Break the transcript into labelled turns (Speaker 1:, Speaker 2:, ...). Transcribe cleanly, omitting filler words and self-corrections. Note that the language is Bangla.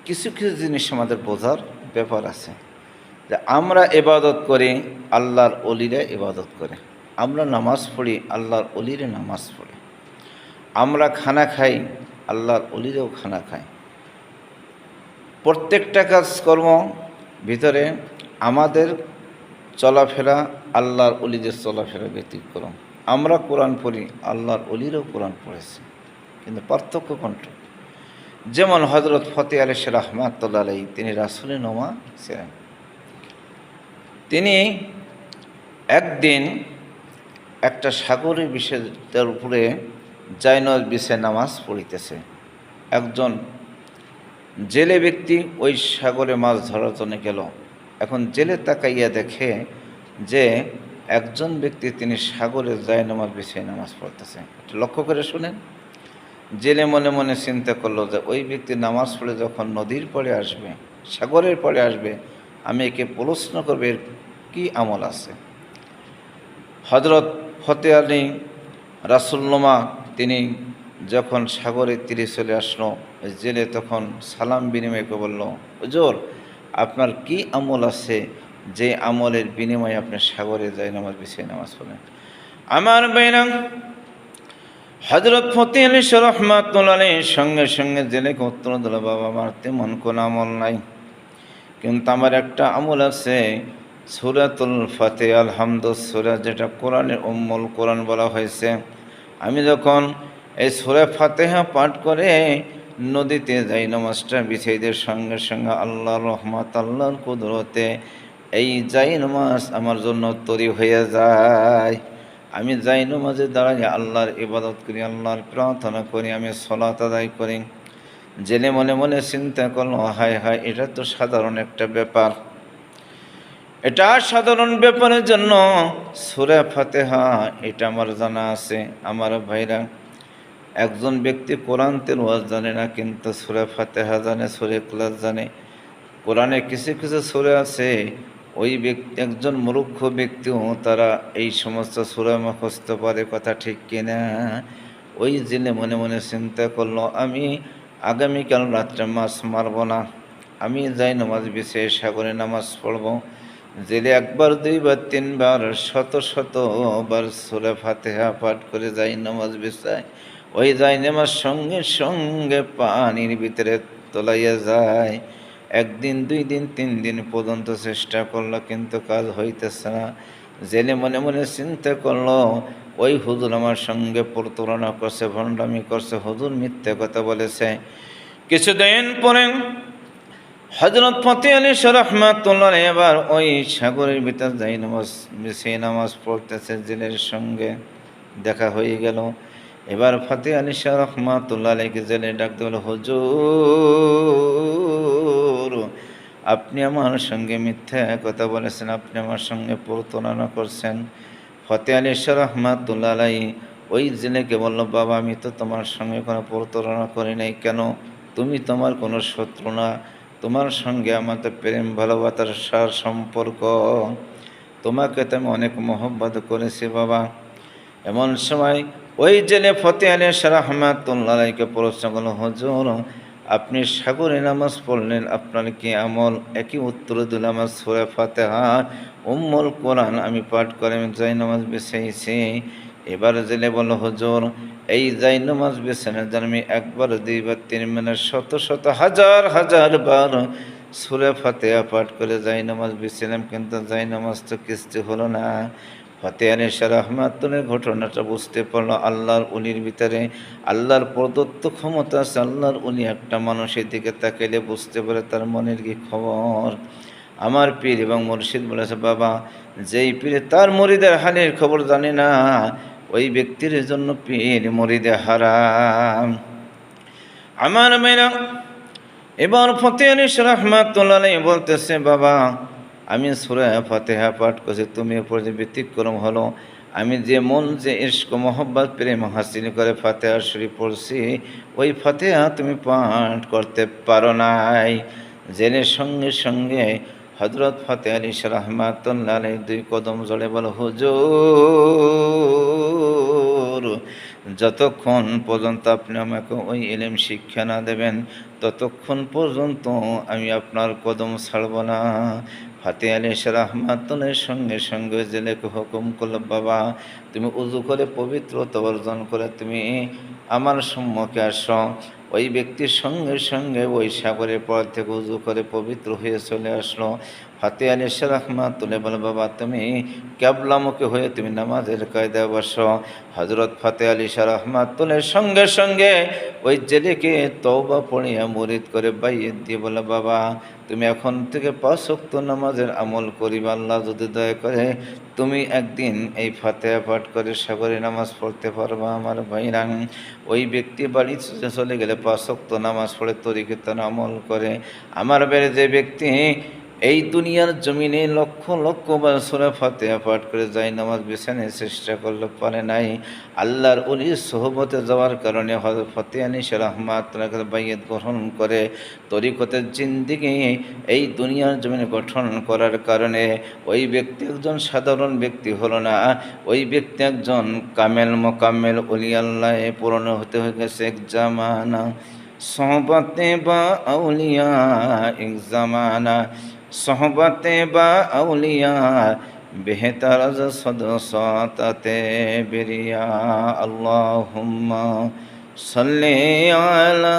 Speaker 1: কিছু কিছু জিনিস আমাদের বোঝার ব্যাপার আছে যে আমরা ইবাদত করি, আল্লাহর অলিরা ইবাদত করে। আমরা নামাজ পড়ি, আল্লাহর অলিরে নামাজ পড়ে। আমরা খানা খাই, আল্লাহর অলিরেও খানা খায়। প্রত্যেকটা কাজকর্ম ভিতরে আমাদের চলাফেরা আল্লাহর অলিদের চলাফেরা ব্যতিক্রম। আমরা কোরআন পড়ি, আল্লাহর অলিরও কোরআন পড়েছে, কিন্তু পার্থক্য কোনটা? যেমন হজরত ফতেহ আলী রহমাতুল্লাহ আলাইহি, তিনি রাসূলের নোমা ছিলেন। তিনি একদিন একটা সাগরের বিষয়ের উপরে জায়নজ বিছে নামাজ পড়িতেছে। একজন জেলে ব্যক্তি ওই সাগরে মাছ ধরার জন্য গেল। এখন জেলে তাকাইয়া দেখে যে একজন ব্যক্তি তিনি সাগরে জায়নমাজ বিছে নামাজ পড়তেছে। একটু লক্ষ্য করে শুনেন। জেলে মনে মনে চিন্তা করলো যে ওই ব্যক্তি নামাজ পড়ে যখন নদীর পরে আসবে, সাগরের পরে আসবে, আমি একে প্রশ্ন করবে এর কী আমল আছে। হজরত ফতেহ আলী রাসূলুল্লাহ তিনি যখন সাগরের তীরে চলে আসলো, জেলে তখন সালাম বিনিময় করে বলল, হুজুর আপনার কি আমল আছে যে আমলের বিনিময়ে আপনি সাগরে যাই নামাজ বিছিয়ে নামাজ পড়েন? আমার বাইরাম হজরত ফতেহ আলী রহমাতুল্লাহ আলাইহির সঙ্গে সঙ্গে জেলেকে উত্তর দিল, বাবা আমার তেমন কোনো আমল নাই, কিন্তু আমার একটা আমল আছে। সূরাতুল ফাতিহা আলহামদু সূরা, যেটা কোরআনের উম্মুল কোরআন বলা হয়েছে, আমি যখন এই সূরা ফাতিহা পাঠ করে নদীতে যাই নামাজটা বিছাইদের সঙ্গে সঙ্গে আল্লাহর রহমত, আল্লাহর কুদরতে এই যাই নামাজ আমার জন্য তৈরি হয়ে যায়। আমি যাই নামাজে দাঁড়াই আল্লাহর ইবাদত করি, আল্লাহর প্রার্থনা করি, আমি সালাত আদায় করি। জেনে মনে মনে চিন্তা করলো, হায় হায়, এটা তো সাধারণ একটা ব্যাপার। এটা সাধারণ ব্যাপারের জন্য সূরা ফাতিহা এটা আমার জানা আছে। আমার ভাইরা, একজন ব্যক্তি কোরআন তেলাওয়াত জানে না, কিন্তু সূরা ফাতিহা জানে, সূরা ইখলাস জানে। কোরআনে কিছু কিছু সূরা আছে, ওই ব্যক্তি একজন মূর্খ ব্যক্তিও তারা এই সমস্ত সূরা মুখস্থ পারে, কথা ঠিক কিনা? ওই জেনে মনে মনে চিন্তা করলো, আমি আগামীকাল রাত্রে মাছ মারব না, আমি যাই নামাজ বিছিয়ে সাগরে নামাজ পড়ব। জেলে একবার দুইবার তিনবার শত শতবার সূরা ফাতিহা পাঠ করে যাই নামাজ বিছায়। ওই যাই নামাজ সঙ্গে সঙ্গে পানির ভিতরে তলাইয়া যায়। একদিন, দুই দিন, 3 দিন পর্যন্ত চেষ্টা করলো, কিন্তু কাজ হইতেছে না। জেলে মনে মনে চিন্তা করলো, ওই হুজুর আমার সঙ্গে প্রতারণা করছে, ভণ্ডামি করছে, হুজুর মিথ্যে কথা বলেছে। কিছুদিন পরে হজরত ফতেহ আলী রহমাতুল্লাহ এবার ওই সাগরের ভিতর যাই নামাজ বিছিয়ে নামাজ পড়তেছে, জেলের সঙ্গে দেখা হয়ে গেল। এবার ফতেহ আলী রহমাতুল্লাহ আলাইকে জেলে ডাকতে হলো, হুজুর আপনি আমার সঙ্গে মিথ্যা কথা বলেছেন, আপনি আমার সঙ্গে প্রতারণা করছেন। ফতেহ আলী রহমাতুল্লাহ আলাই ওই জেলেকে বলল, বাবা আমি তো তোমার সঙ্গে কোনো প্রতারণা করি নাই। কেন? তুমি তোমার কোনো শত্রু না, তোমার সঙ্গে আমাদের প্রেম ভালোবাসার সার সম্পর্ক, তোমাকে তো আমি অনেক মহব্বত করেছি বাবা। এমন সময় ওই জেলে ফতেহ আলী রহমাতুল্লাহ আলাইকে প্রশ্ন করল, হুজুর আপনি সাগরে নামাজ পড়লেন, আপনার কি আমল? একই উত্তর দিলাম, আমার সূরা ফাতিহা উম্মুল কোরআন আমি পাঠ করে আমি যাই নামাজ বিছাইছি। এবার জেলে বলল, হুজুর এই যাই নামাজ বিছানোর জন্য আমি একবার, দুইবার, 3 মানে শত শত হাজার হাজার বার সূরা ফাতিহা পাঠ করে যাই নামাজ বিছালাম, কিন্তু যাই নামাজ তো কিস্তি হলো না। ফতেহ আলী রহমাতুল্লাহ ঘটনাটা বুঝতে পারলো, আল্লাহর উলির ভিতরে আল্লাহর প্রদত্ত ক্ষমতা আছে। আল্লাহর উলি একটা মানুষের দিকে তাকাইলে বুঝতে পারে তার মনের কি খবর। আমার পীর এবং মুর্শিদ বলেছে, বাবা যেই পীরে তার মুরিদের হালের খবর জানে না, ওই ব্যক্তির জন্য পীর মুরিদে হারাম। আমার মেয়েরা, এবার ফতেহ আলী রহমাতুল্লাহ বলতেছে, বাবা আমি সূরা ফাতিহা পাঠ করছি, তুমি উপর যে ব্যতিক্রম হলো, আমি যে মন যে ইশক মোহব্বত প্রেম হাসিল করে ফাতিহা শরীফ পড়ছি, ওই ফাতিহা তুমি পাঠ করতে পারো নাই। জেনে সঙ্গে সঙ্গে হজরত ফতেহ আলী রহমাতুল্লাহ 2 কদম জড়ে বলো, হুজুর হুজুর, যতক্ষণ পর্যন্ত আপনি আমাকে ওই ইলম শিক্ষা না দেবেন ততক্ষণ পর্যন্ত আমি আপনার কদম ছাড়ব না। ফাতে আলী রহমাতুল্লাহর সঙ্গে সঙ্গে জেলেকে হুকুম করল, বাবা তুমি উজু করে পবিত্রতা অর্জন করে তুমি আমার সম্মুখে আসো। ওই ব্যক্তির সঙ্গে সঙ্গে ওই সাগরের পর থেকে উজু করে পবিত্র হয়ে চলে আসলো। ফাতে আলী রহমাতুল্লাহ বলে, বাবা তুমি ক্যাবলামুখী হয়ে তুমি নামাজের কায়দায় বসো। হজরত ফাতে আলী রহমাতুল্লাহর সঙ্গে সঙ্গে ওই জেলেকে তওবা পড়িয়া মুরিদ করে বাইয়্যত দিয়ে বলে, বাবা তুমি এখন থেকে 5 ওয়াক্ত নামাজের আমল করিবা। আল্লাহ যদি দয়া করে তুমি একদিন এই ফাতিহা পাঠ করে সাগরে নামাজ পড়তে পারবা। আমার ভাইরাং, ওই ব্যক্তি বাড়ি চলে গেলে 5 ওয়াক্ত নামাজ পড়ে তরিকতার আমল করে। আমার বেড়ে যে ব্যক্তি এই দুনিয়ার জমিনে লক্ষ লক্ষ বার সূরা ফাতিহা পাঠ করে যায় নামাজ বিছানায় চেষ্টা করলে পারে নাই, আল্লাহর ওলির সোহবতে যাওয়ার কারণে হযরত ফাতে আলী রাহমাতুল্লাহ বাইয়াত গ্রহণ করে তরিকতের জিন্দেগি এই দুনিয়ার জমিনে গঠন করার কারণে ওই ব্যক্তি একজন সাধারণ ব্যক্তি হলো না, ওই ব্যক্তি একজন কামেল মোকাম্মেল ওলি আল্লাহ পূর্ণ হতে হয়ে গেছে এক জামানা। সোহবতে বা আউলিয়া এক জামানা, সোহবতে বা আউলিয়া বেহতার সদসাতে বেরিয়া। আল্লাহুম্মা সাল্লি আলা